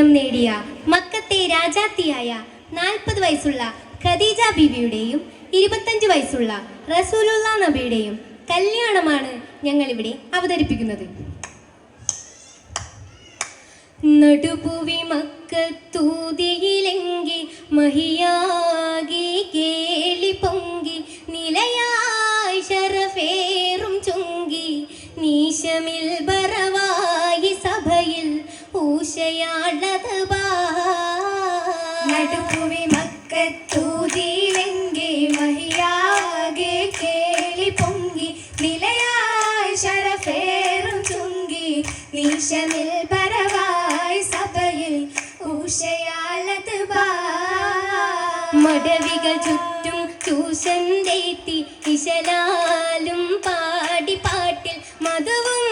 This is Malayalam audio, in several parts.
നേടിയ മക്കത്തെ രാജാത്തിയായ 40 വയസ്സുള്ള ഖദീജ ബീവിയുടെയും 25 വയസ്സുള്ള റസൂലുള്ളാ നബിയുടെയും കല്യാണമാണ് ഞങ്ങളിവിടെ അവതരിപ്പിക്കുന്നത്. നടുപുവി മക്കത്തൂതിയിലെങ്കി മഹിയാകി കേളി പൊങ്കി നിലയായി ശരഫേറും ചൊങ്കി നീശമിൽ ബറവായി സഭയിൽ ഊശയാളത് നടുപുവി മക്കത്തൂതിയിലെങ്കി മഹിയാകി കേളി പൊങ്കി നിലയായി ശരഫേറും ചൊങ്കി നീശമിൽ ബറവായി സഭയിൽ ഊശയാളത് മടവികൾ ചുറ്റും ചൂശന്തേത്തി ഇശലാലും പാടി പാട്ടിൽ മധുവും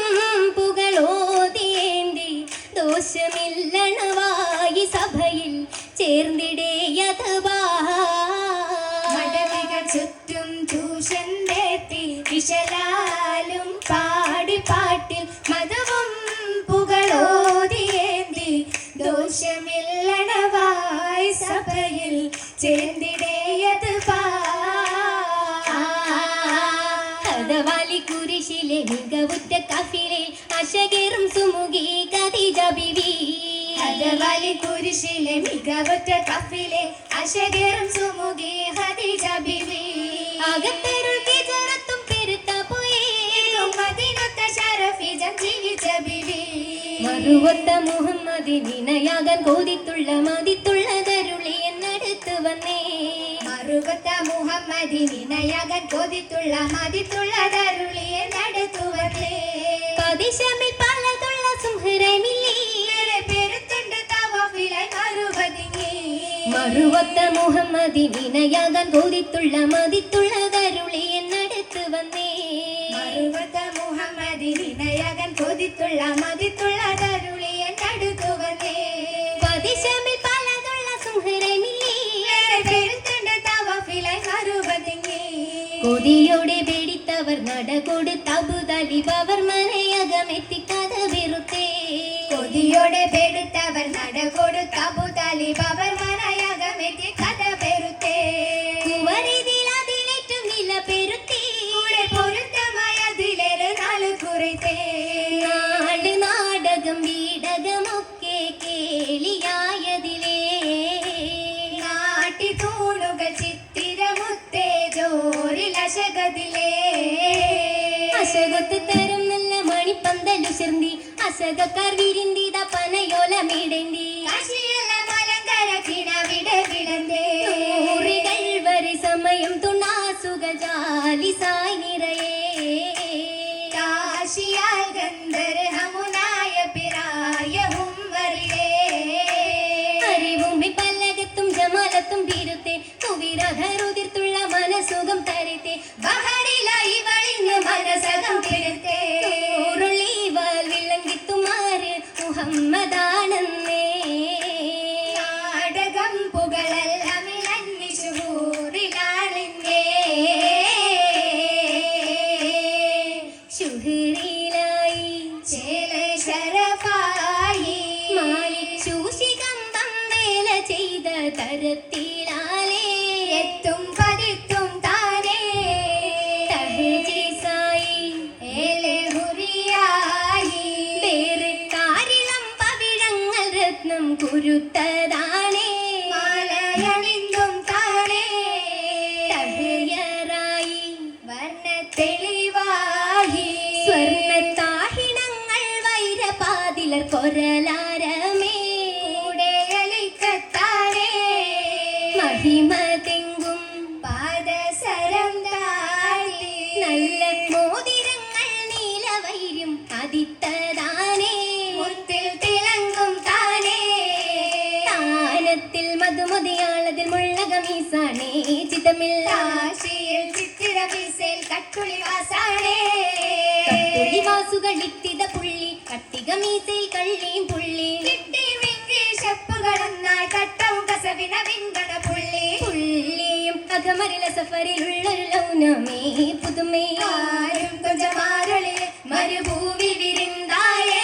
പുകളോതിയേന്തി ദോഷമില്ലണവായി സഭയിൽ ചേർന്നിടേയത് മടവികൾ ചുറ്റും ചൂശന്തേത്തി ഇശലാലും പാടി പാട്ടിൽ മധുവും പുകളോതിയേന്തി ദോഷമില്ലണവായി സഭയിൽ ചേർന്നിടേയത് കഥവാലി കുരിശിലെ മികവുറ്റ കഫിലെ അശകേറും സുമുഖി ഖദീജ ബീവി. കഥവാലി കുരിശിലെ മികവുറ്റ കഫിലെ അശകേറും സുമുഖി ഖദീജ ബീവി. അകത്തരുൾ കിജറത്തും പെരുത്ത പോയി മദീനത്ത ശരഫിജം ജീവിച്ച ബീവി. മറുവത്ത മുഹമ്മദിനിനയാകാൻ കോതിത്തുള്ള മതിത്തുള്ളതരുളി എന്നടുത്ത് വന്നേ. മറുവത്ത മുഹമ്മദിനിനയാകാൻ കോതിത്തുള്ള മതിത്തുള്ളതരുളി എന്നടുത്ത് വന്നേ. പതിശമിൽ പലതുള്ള സുഹ്റമില്ലി പെരുത്തുണ്ട് തവഫിലായി മറുപതിങ്ങി. മറുവത്ത മുഹമ്മദിനിനയാകാൻ കോതിത്തുള്ള മതിത്തുള്ളതരുളി എന്നടുത്ത് വന്നേ. മറുവത്ത മുഹമ്മദിനിനയാകാൻ കോതിത്തുള്ള മതിത്തുള്ളതരുളി എന്നടുത്ത് വന്നേ. പതിശമിൽ പലതുള്ള സുഹ്റമില്ലി പെരുത്തുണ്ട് തവഫിലായി മറുപതിങ്ങി. കൊതിയോടെ പേടിത്തവർ നടകൊടുത്ത അബൂതാലിബ് അവർ മനയകമെത്തി കഥ വെറുത്തേ. കൊതിയോടെ പെടുത്തവർ നടകൊടുത്ത അബൂതാലിബ് അവർ മനയകമെത്തി കഥ പെരുത്തേ. കുവരിതിൽ അതിലേറ്റം നില പെരുത്തി കൂടെ പൊരുത്തമായ അതിലേറെ നാള് കുറിത്തേ. നാട് നാടകം വീടകമൊക്കെ കേളിയായതിലേ. നാട്ടി തൂണുകൾ ചിത്തിരമുത്തേ ജോറിലശകതിലേ. അശകൊത്ത് തരം നല്ല മണിപ്പന്തലുശർന്തി അശകക്കാർ വിരിന്തിത പനയോലമിടന്തി. കാശിയല്ല മലങ്കര കിണവിടെ കിടന്നേ. ൂറികൾ വരെ സമയം തുണാസുകൾ ജാലിസായി നിറയേ. കാശിയാൽ ഗന്ധർഹമുനായ പിറായ ഹുംവരിലേ. അറിവുമ്പി പല്ലകത്തും ജമാലത്തും വീരുത്തെ തുവിരഹരുതിർത്തുള്ള മനസുഖം തരത്തെ. ബഹറിലായി വളിന്ന് മനസകം തിരുത്തേ. ൂറുള്ളിവാൽ വിളങ്കിത്തുമാര് മുഹമ്മദാണെന്നേ. നാടകം പുകളെല്ലാം ഇളങ്ങി ശുഹൂറിലാണിന്നേ. ശുഹ്റിലായി ചേലെ ശരഫായി മാലിച്ചൂശികമ്പം വേല ചെയ്ത തരത്തിലാലേ. എത്തും പതിത്തും താനേ. തഹ്ജീസായി ഏലെ ഹുറിയായി പേര് കാരിളം പവിഴങ്ങൾ രത്നം കുരുത്തതാണേ. മാലയണിന്തും താനേ. തഹ്യറായി വർണ്ണ തെളിവായി സ്വർണ്ണത്താഹിണങ്ങൾ വൈരപാതിലർ കൊരലാരമേ. കൂടെയലിക്കത്താനേ. മഹിമ തെങ്കും പാദസരം താഴി നല്ല മോതിരങ്ങൾ നീലവൈര്യം അതിത്തതാനേ. മുത്തിൽ തിളങ്ങും താനേ. താനത്തിൽ മധുമതിയാളതിൽ മുള്ളകമീസാണേ. ചിതമില്ല കാശിയിൽ ചിത്തിരബീസേൽ കട്ടുളിവാസാണേ. കട്ടുളിവാസുകൾ ഇത്തിത പുള്ളി കട്ടികമീസയിൽ കള്ളിയും പുള്ളി. കിട്ടി വിങ്കി ശപ്പുകളൊന്നായി കട്ടവും കസവിന വിങ്കണ പുള്ളി. പുള്ളിയും അകമരില സഫറിലുള്ളൊരു ലൗനമേ പുതുമേ. ആരും കൊഞ്ചമാരളിൽ മരുഭൂവി വിരിന്തായേ.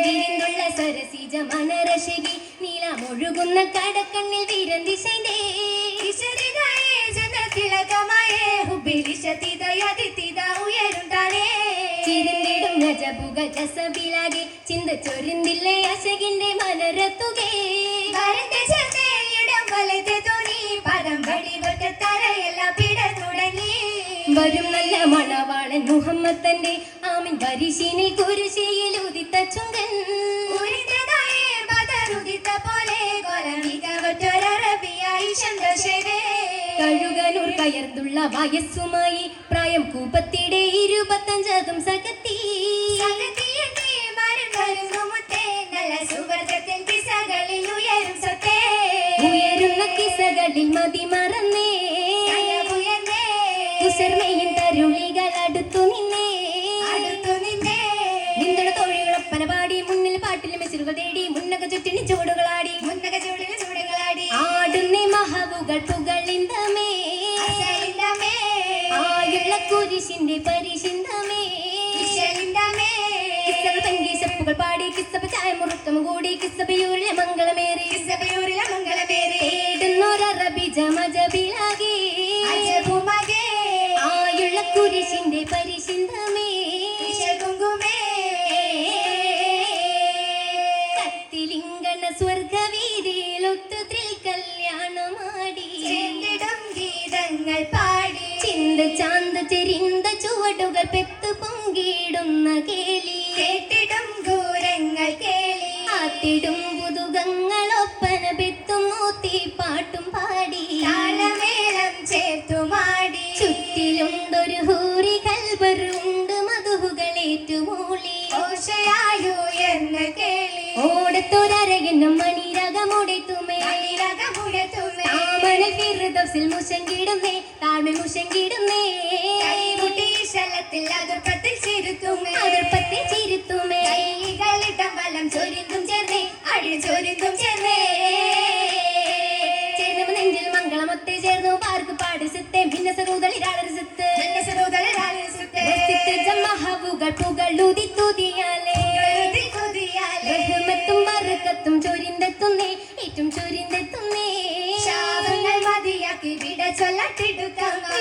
വിരിന്തുള്ള സരസിജ മനര അശകി നീലമൊഴുകുന്ന കടക്കണ്ണിൽ വീരന്തിശൈന്തേ ഈശ്വരികയെ ജനതിലകമായേ ഹുബിലിശതിദയതിതിദ ഉയരുണ്ടാനേ ചിരിന്തിടും രജപുകൾ കസബിലാകെ ചിന്ത ചൊരിന്തില്ലേ അശകിന്റെ മനരത്തുകേ വരന്റെ ചെന്നേയിടം വലത്തെ തോന്നി പദം വടിവട്ട തലയെല്ലാം പിട തുടങ്ങി വരും നല്ല മണവാളൻ മുഹമ്മദ് തന്റെ ആമിൻ പരിശീനിൽ കുരിശിയിൽ ഉദിത്ത ചുങ്കൻ ഉരിതതായേ ബദറുദിത്ത പോലെ ഗോലമികവറ്റൊരറബിയായി ചന്ദ്രശേഖരേ കഴുകനൂർ കയർന്നുള്ള വയസ്സുമായി പ്രായം കൂപ്പത്തിടെ 25 സകത്തി സകത്തിയെന്നെ മരുന്നൊരുങ്ങു മുത്തേ നല്ല സുവർഗത്തിൻ കിസകളിൽ ഉയരും സത്തേ ഉയരുന്ന കിസകളിൽ മതി മറന്നേ കനവുയർന്നേ കുസർമയും തരുളികൾ അടുത്തു നിന്നേ നിങ്ങളുടെ തോഴികളൊപ്പന പാടി മുന്നിൽ പാട്ടിൽ മെസിലുകൾ തേടി മുന്നക ചുറ്റിന് ചൂടുകളാടി മുന്നക ചൂടിന് ചൂടുകളാടി ആടുന്നേ മഹവുകൾ പുകളിന്തമേ അസലിന്റമേ ആയുള്ള കുരിശിന്റെ പരിശിന്തമേ കിസ്സകൾ പങ്കി ചെപ്പുകൾ പാടി കിസ്സപ്പ ചായ മുറുക്കം കൂടി കിസ്സപ്പയൂരിലെ മംഗളമേറി കിസ്സപ്പയൂരിലെ മംഗളമേറി തേടുന്നൊരറബി ജമജബിലാകെ അജബുമകേ ആയുള്ള കുരിശിന്റെ പരിശിന്തമേ കുങ്കുമേ കത്തിലിംഗണ സ്വർഗവീതിയിലൊത്തുത്രിൽ കല്യാണമാടി ചെണ്ടിടും ഗീതങ്ങൾ പാടി ചിന്ത ചാന്ത ചെരിന്ത ചുവടുകൾ പെത്തു പൊങ്കിടുന്ന കേളി കേട്ടിടും ഘോരങ്ങൾ കേളി ആത്തിടും പുതുകങ്ങളൊപ്പന പെത്തും മൂത്തി പാട്ടും പാടി താളമേളം ചേർത്തുമാടി ചുറ്റിലുണ്ടൊരു ഹൂറി കൽബറുണ്ട് മധുഹുകളേറ്റുമൂളി ഓശയായുയർന്ന കേളി ഓടത്തൊരരയെന്നും മണിരകമുടത്തുമേ അണിരകമുഴത്തുമേ താമരൽ ഫിർദൗസിൽ മുശങ്കിടുന്നേ താഴ്മ മുശങ്കിടുന്നേ കൈമുട്ടി ശലത്തിൽ അതിർപ്പത്തിൽ ചിരുത്തുമേ അതിർപ്പത്തെ ചിരുത്തുമേ കൈകളിടം വലം ചൊരിന്തും ചേർന്നേ അടി ചൊരിന്തും ചേർന്നേ ചേർന്നു നെഞ്ചിൽ മംഗളമൊത്തെ ചേർന്നു പാർക്ക് പാട് സിത്തെ ഭിന്ന സഹോദരിരാളൊരു സിത്ത് മഹവുകൾ പുകളുതിത്തുതിയാലേ റഹ്മത്തും ബർക്കത്തും ചൊരിന്തെത്തുന്നേ ഏറ്റവും ചൊരിന്തെത്തുന്നേ ശാപങ്ങൾ മതിയാക്കി വിട ചൊല്ലാത്തിടുക്കമാ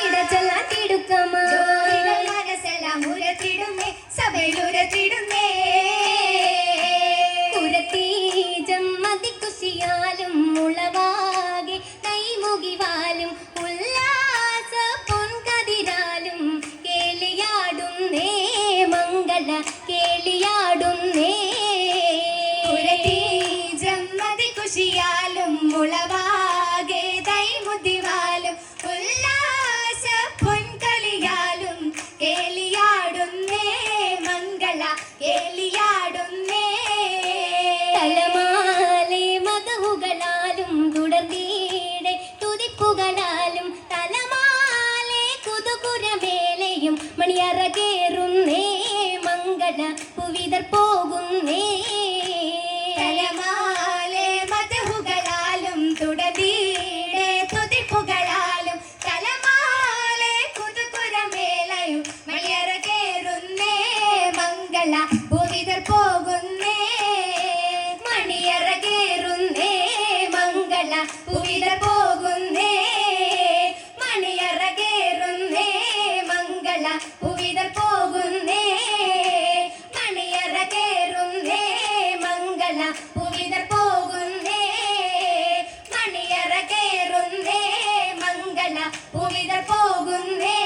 മനസ്സെല്ലാം ഉരത്തിടുന്നേ സഭയിൽ ഉരത്തിടുന്നേ ഉരത്തീജം മതിക്കുശിയാലും മുളവാകെ കൈമുകിവാലും ഉല്ലാസ പൊൻകതിരാലും കേളിയാടുന്നേ മംഗള കേളിയാടുന്നേ ജമ്മതി കുശിയാലും മുളവാകെ ദൈമുദിവാലും ഉല്ലാസ പൊൻകളിയാലും കേളിയാടുന്നേ മംഗള കേളിയാടുന്നേ തലമാലെ മധുകളാലും തുടർന്നീടെ തുതിപ്പുകളാലും തലമാലെ കുതുകുരമേലെയും മണിയറകേറുന്നേ മംഗള പുവിതർ പോകുന്നേ തലമാലെ മധുകളാലും തുടർന്നീടെ തുതിപ്പുകളാലും തലമാലെ കുതുകുരമേലയും മണിയറകേറുന്നേ മംഗള പുവിതർ പോകുന്നേ മണിയറകേറുന്നേ മംഗള പുവിതർ പോകുന്നേ മണിയറകേറുന്നേ മംഗള പുവിതർ പോകുന്നേ മണിയറകേറുന്നേ മംഗള പുവിതർ പോകുന്നേ മണിയറകേറുന്നേ മംഗള പുവിതർ പോകുന്നേ